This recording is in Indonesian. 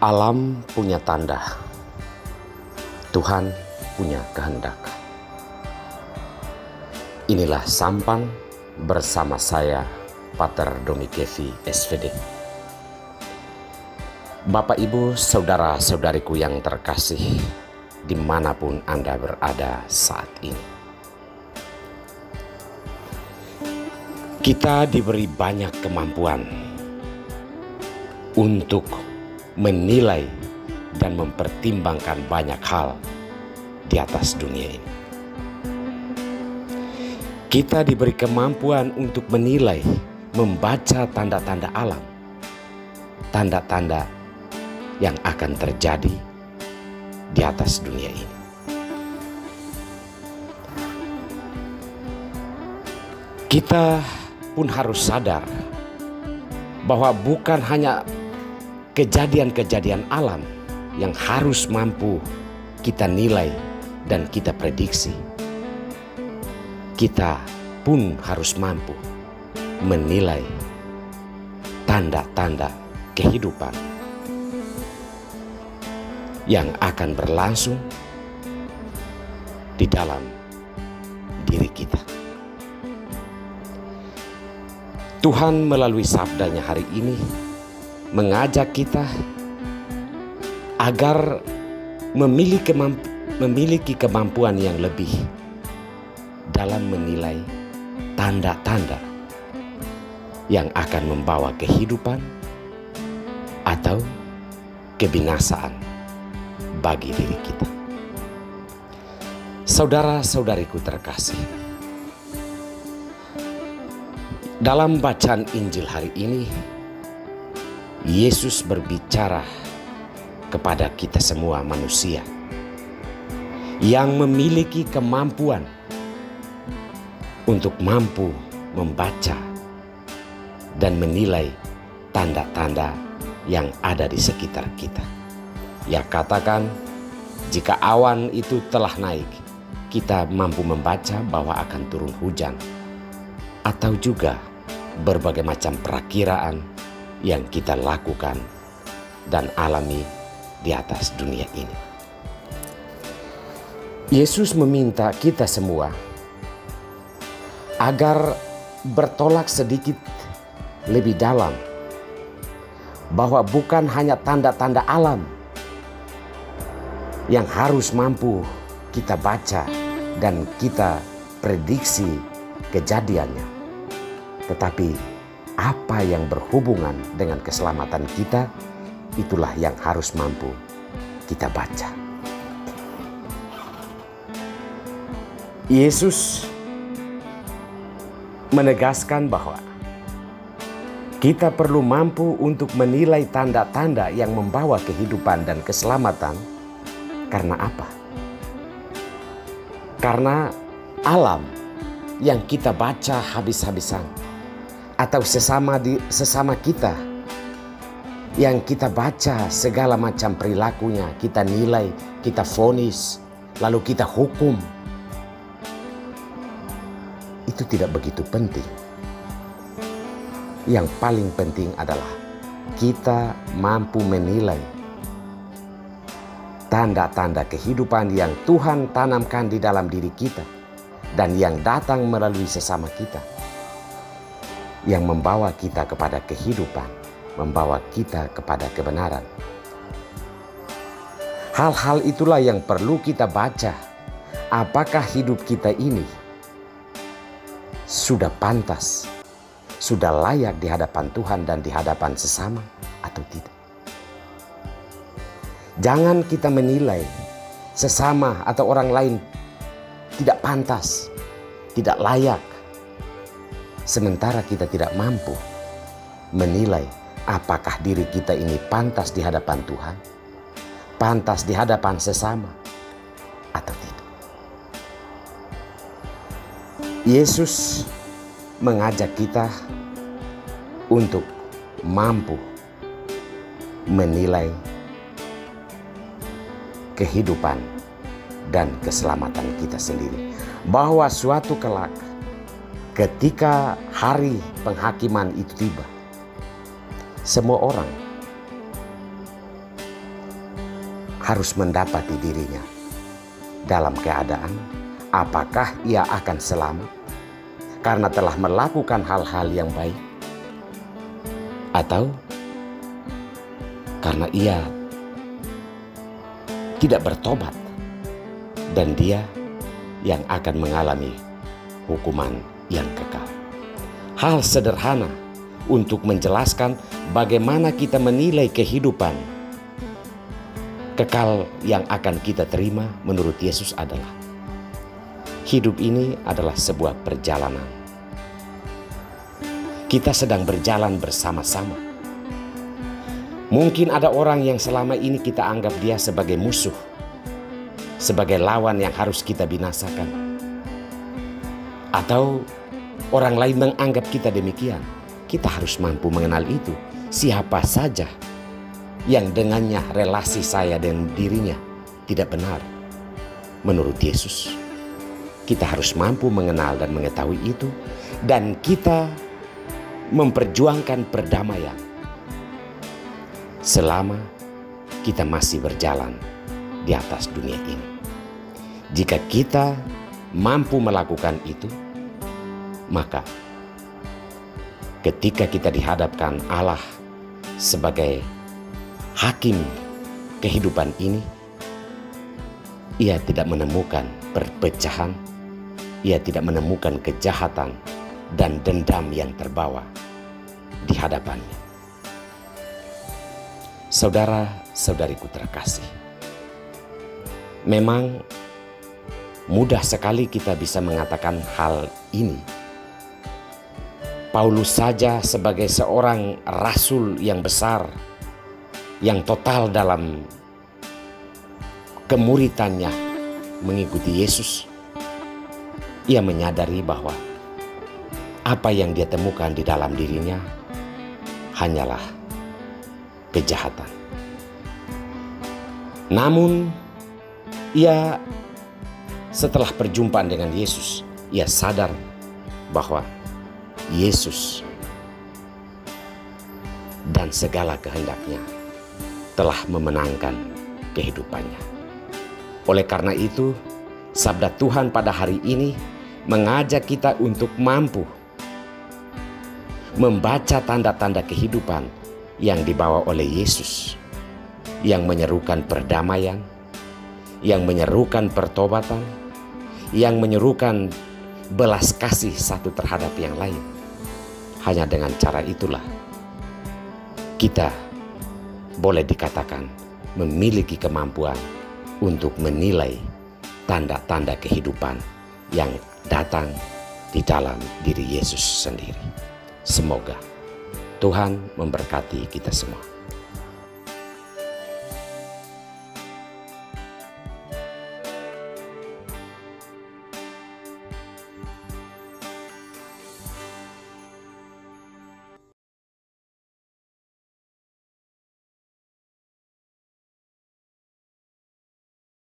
Alam punya tanda, Tuhan punya kehendak. Inilah Sampan bersama saya, Pater Domi Kevi, SVD. Bapak, Ibu, saudara-saudariku yang terkasih, dimanapun Anda berada saat ini. Kita diberi banyak kemampuan untuk menilai dan mempertimbangkan banyak hal di atas dunia ini. Kita diberi kemampuan untuk menilai, membaca tanda-tanda alam, tanda-tanda yang akan terjadi di atas dunia ini. Kita pun harus sadar bahwa bukan hanya kejadian-kejadian alam yang harus mampu kita nilai dan kita prediksi. Kita pun harus mampu menilai tanda-tanda kehidupan yang akan berlangsung di dalam diri kita. Tuhan melalui sabdanya hari ini mengajak kita agar memiliki kemampuan yang lebih dalam menilai tanda-tanda yang akan membawa kehidupan atau kebinasaan bagi diri kita. Saudara-saudariku terkasih, dalam bacaan Injil hari ini, Yesus berbicara kepada kita semua manusia yang memiliki kemampuan untuk mampu membaca dan menilai tanda-tanda yang ada di sekitar kita. Ya, katakan jika awan itu telah naik, kita mampu membaca bahwa akan turun hujan, atau juga berbagai macam perakiraan yang kita lakukan dan alami di atas dunia ini. Yesus meminta kita semua agar bertolak sedikit lebih dalam, bahwa bukan hanya tanda-tanda alam yang harus mampu kita baca dan kita prediksi kejadiannya, tetapi apa yang berhubungan dengan keselamatan kita, itulah yang harus mampu kita baca. Yesus menegaskan bahwa kita perlu mampu untuk menilai tanda-tanda yang membawa kehidupan dan keselamatan. Karena apa? Karena alam yang kita baca habis-habisan, atau sesama kita yang kita baca segala macam perilakunya, kita nilai, kita vonis, lalu kita hukum, itu tidak begitu penting. Yang paling penting adalah kita mampu menilai tanda-tanda kehidupan yang Tuhan tanamkan di dalam diri kita dan yang datang melalui sesama kita, yang membawa kita kepada kehidupan, membawa kita kepada kebenaran. Hal-hal itulah yang perlu kita baca. Apakah hidup kita ini sudah pantas, sudah layak di hadapan Tuhan dan di hadapan sesama atau tidak? Jangan kita menilai sesama atau orang lain tidak pantas, tidak layak, sementara kita tidak mampu menilai apakah diri kita ini pantas di hadapan Tuhan, pantas di hadapan sesama, atau tidak. Yesus mengajak kita untuk mampu menilai kehidupan dan keselamatan kita sendiri. Bahwa suatu kelak ketika hari penghakiman itu tiba, semua orang harus mendapati dirinya dalam keadaan apakah ia akan selamat karena telah melakukan hal-hal yang baik, atau karena ia tidak bertobat dan dia yang akan mengalami hukuman yang kekal. Hal sederhana untuk menjelaskan bagaimana kita menilai kehidupan kekal yang akan kita terima menurut Yesus adalah hidup ini adalah sebuah perjalanan. Kita sedang berjalan bersama-sama. Mungkin ada orang yang selama ini kita anggap dia sebagai musuh, sebagai lawan yang harus kita binasakan. Atau orang lain menganggap kita demikian. Kita harus mampu mengenal itu. Siapa saja yang dengannya relasi saya dengan dirinya tidak benar menurut Yesus. Kita harus mampu mengenal dan mengetahui itu, dan kita memperjuangkan perdamaian selama kita masih berjalan di atas dunia ini. Jika kita mampu melakukan itu, maka ketika kita dihadapkan Allah sebagai hakim kehidupan ini, ia tidak menemukan perpecahan, ia tidak menemukan kejahatan dan dendam yang terbawa di hadapannya. Saudara-saudariku terkasih, memang mudah sekali kita bisa mengatakan hal ini. Paulus saja sebagai seorang rasul yang besar, yang total dalam kemuritannya mengikuti Yesus, ia menyadari bahwa apa yang dia temukan di dalam dirinya hanyalah kejahatan. Namun ia setelah perjumpaan dengan Yesus, ia sadar bahwa Yesus dan segala kehendaknya telah memenangkan kehidupannya. Oleh karena itu, sabda Tuhan pada hari ini mengajak kita untuk mampu membaca tanda-tanda kehidupan yang dibawa oleh Yesus, yang menyerukan perdamaian, yang menyerukan pertobatan, yang menyerukan belas kasih satu terhadap yang lain. Hanya dengan cara itulah kita boleh dikatakan memiliki kemampuan untuk menilai tanda-tanda kehidupan yang datang di dalam diri Yesus sendiri. Semoga Tuhan memberkati kita semua.